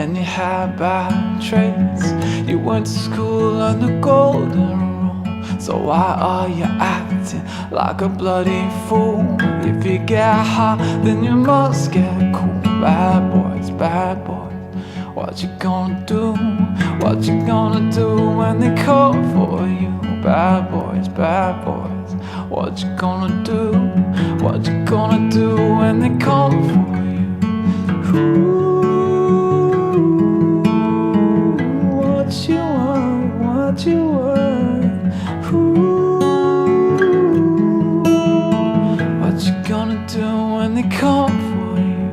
and you had bad traits. You went to school on the golden rule, so why are you acting like a bloody fool? If you get hot, then you must get cool. Bad boys, what you gonna do? What you gonna do when they call for you? Bad boys, what you gonna do? What you gonna do when they call for you? Ooh, what you want, what you want? Ooh, what you gonna do when they call for you?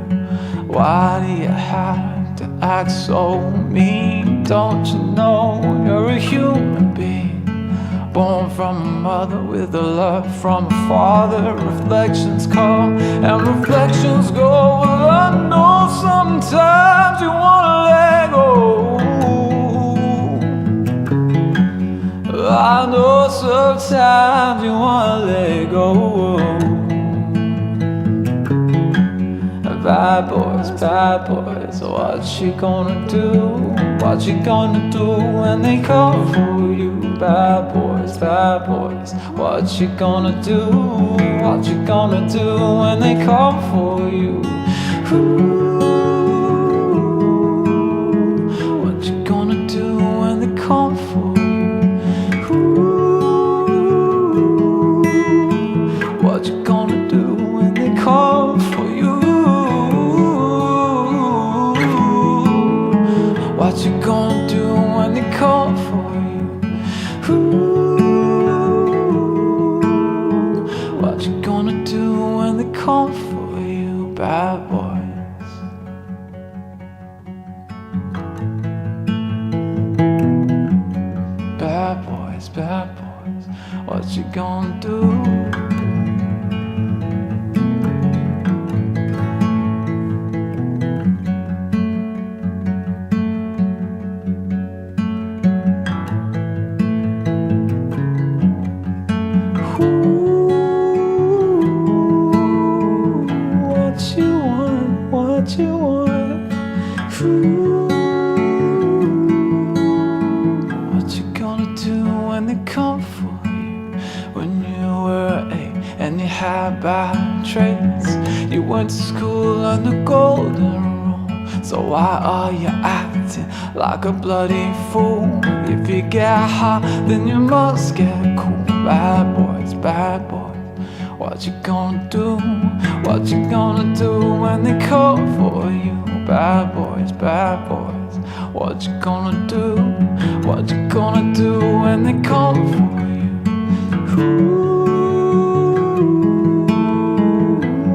Why do you have to act so mean? Don't you know you're a human being, born from a mother with a love from a father? Reflections come and reflections go. Well, I know sometimes you wanna let go. I know sometimes you wanna let go. Bad boys, what you gonna do? What you gonna do when they call for you? Bad boys, what you gonna do? What you gonna do when they call for you? Ooh, what you gonna do when they call for you? Ooh, what you gonna do when they call for you? What you gonna do when they call for you? Ooh, what you gonna do when they call for you? Bad boys. Bad boys, what you gonna do? What you want? Ooh, what you gonna do when they come for you? When you were 8 and you had bad traits, you went to school on the golden rule, so why are you acting like a bloody fool? If you get hot, then you must get cool. Bad boys, what you gonna do? What you gonna do when they call for you? Bad boys, what you gonna do? What you gonna do when they call for you? Ooh,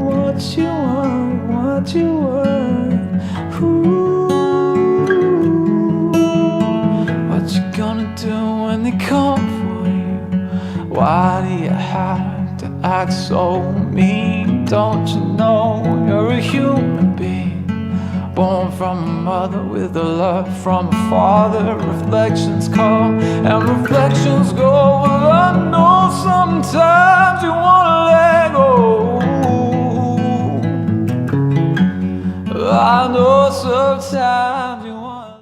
what you want, what you want? Ooh, what you gonna do when they call for you? Why do you have to act so mean? Don't you know you're a human being, born from a mother with a love from a father? Reflections come and reflections go. Well, I know sometimes you wanna let go. I know sometimes